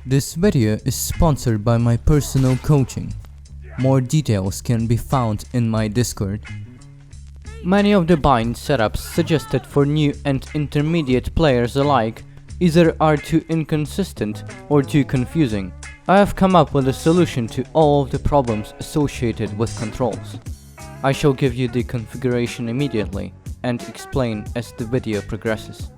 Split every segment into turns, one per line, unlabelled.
This video is sponsored by my personal coaching. More details can be found in my Discord. Many of the bind setups suggested for new and intermediate players alike either are too inconsistent or too confusing. I have come up with a solution to all of the problems associated with controls. I shall give you the configuration immediately and explain as the video progresses.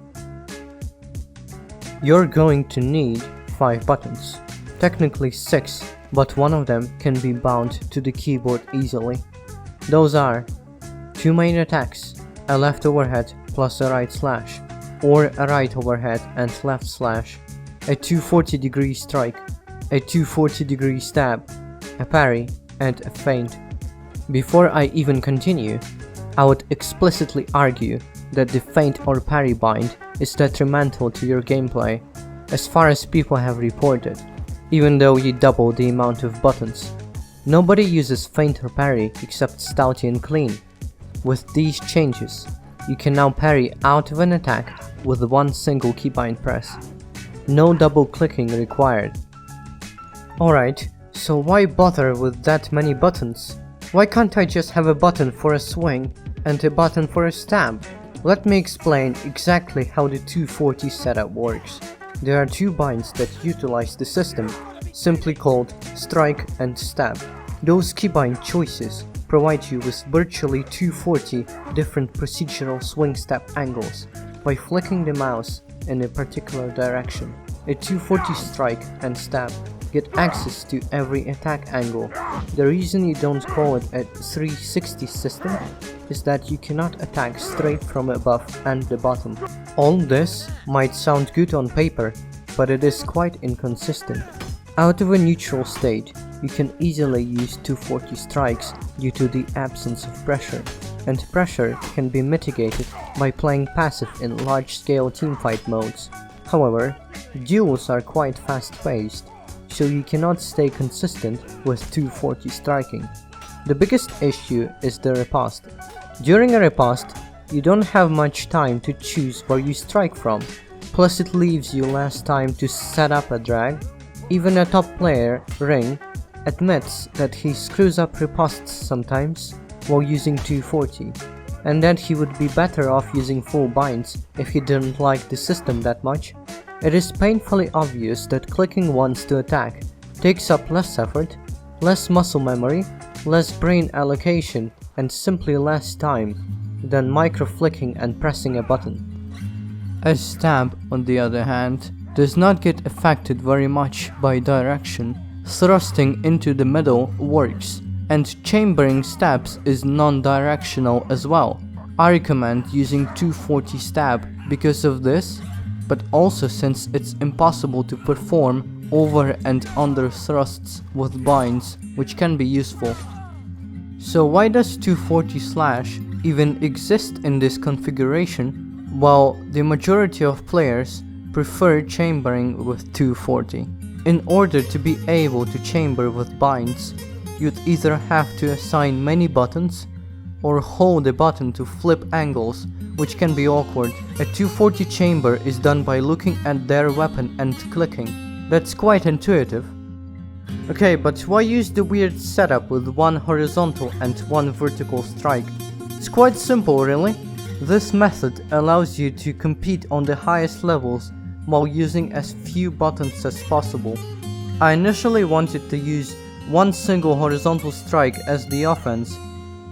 You're going to need 5 buttons, technically 6, but one of them can be bound to the keyboard easily. Those are 2 main attacks, a left overhead plus a right slash, or a right overhead and left slash, a 240-degree strike, a 240-degree stab, a parry, and a feint. Before I even continue, I would explicitly argue that the feint or parry bind is detrimental to your gameplay, as far as people have reported, even though you double the amount of buttons. Nobody uses feint or parry except Stouty and Clean. With these changes, you can now parry out of an attack with one single keybind press. No double clicking required. Alright, so why bother with that many buttons? Why can't I just have a button for a swing and a button for a stab? Let me explain exactly how the 240 setup works. There are 2 binds that utilize the system, simply called strike and stab. Those keybind choices provide you with virtually 240 different procedural swing step angles by flicking the mouse in a particular direction. A 240 strike and stab get access to every attack angle. The reason you don't call it a 360 system is that you cannot attack straight from above and the bottom. All this might sound good on paper, but it is quite inconsistent. Out of a neutral state, you can easily use 240 strikes due to the absence of pressure, and pressure can be mitigated by playing passive in large-scale teamfight modes. However, duels are quite fast-paced, so you cannot stay consistent with 240 striking. The biggest issue is the riposte. During a riposte, you don't have much time to choose where you strike from, plus it leaves you less time to set up a drag. Even a top player, Ring, admits that he screws up ripostes sometimes while using 240, and that he would be better off using full binds if he didn't like the system that much. It is painfully obvious that clicking once to attack takes up less effort, less muscle memory, less brain allocation, and simply less time than micro-flicking and pressing a button. A stab, on the other hand, does not get affected very much by direction. Thrusting into the middle works, and chambering stabs is non-directional as well. I recommend using 240 stab because of this, but also since it's impossible to perform over and under thrusts with binds, which can be useful. So why does 240 slash even exist in this configuration, while the majority of players prefer chambering with 240? In order to be able to chamber with binds, you'd either have to assign many buttons or hold a button to flip angles, which can be awkward. A 240 chamber is done by looking at their weapon and clicking. That's quite intuitive. Okay, but why use the weird setup with one horizontal and one vertical strike? It's quite simple, really. This method allows you to compete on the highest levels while using as few buttons as possible. I initially wanted to use one single horizontal strike as the offense,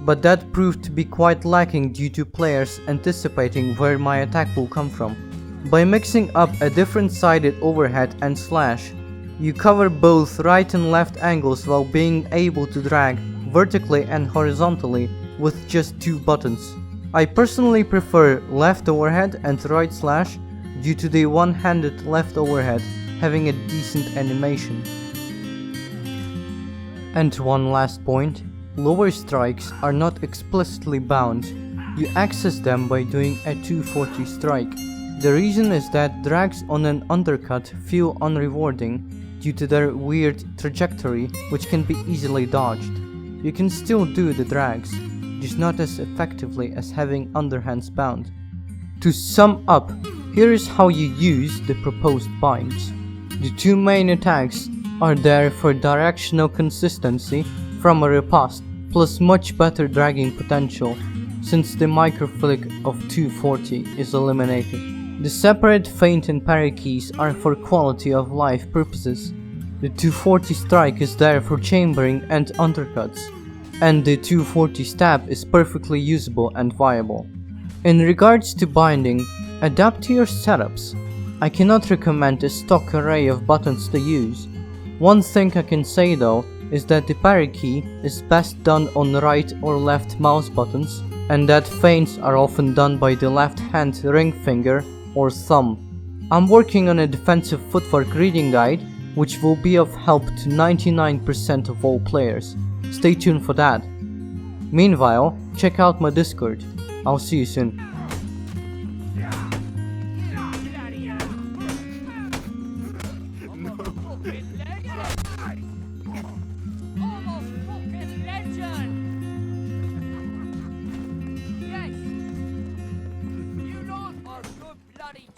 but that proved to be quite lacking due to players anticipating where my attack will come from. By mixing up a different-sided overhead and slash, you cover both right and left angles while being able to drag vertically and horizontally with just 2 buttons. I personally prefer left overhead and right slash due to the one-handed left overhead having a decent animation. And one last point, lower strikes are not explicitly bound. You access them by doing a 240 strike. The reason is that drags on an undercut feel unrewarding due to their weird trajectory, which can be easily dodged. You can still do the drags, just not as effectively as having underhands bound. To sum up, here is how you use the proposed binds. The two main attacks are there for directional consistency from a riposte, plus much better dragging potential, since the microflick of 240 is eliminated. The separate feint and parry keys are for quality of life purposes. The 240 strike is there for chambering and undercuts, and the 240 stab is perfectly usable and viable. In regards to binding, adapt to your setups. I cannot recommend a stock array of buttons to use. One thing I can say though is that the parry key is best done on right or left mouse buttons, and that feints are often done by the left hand ring finger or thumb. I'm working on a defensive footwork reading guide, which will be of help to 99% of all players. Stay tuned for that. Meanwhile, check out my Discord. I'll see you soon.
Bloody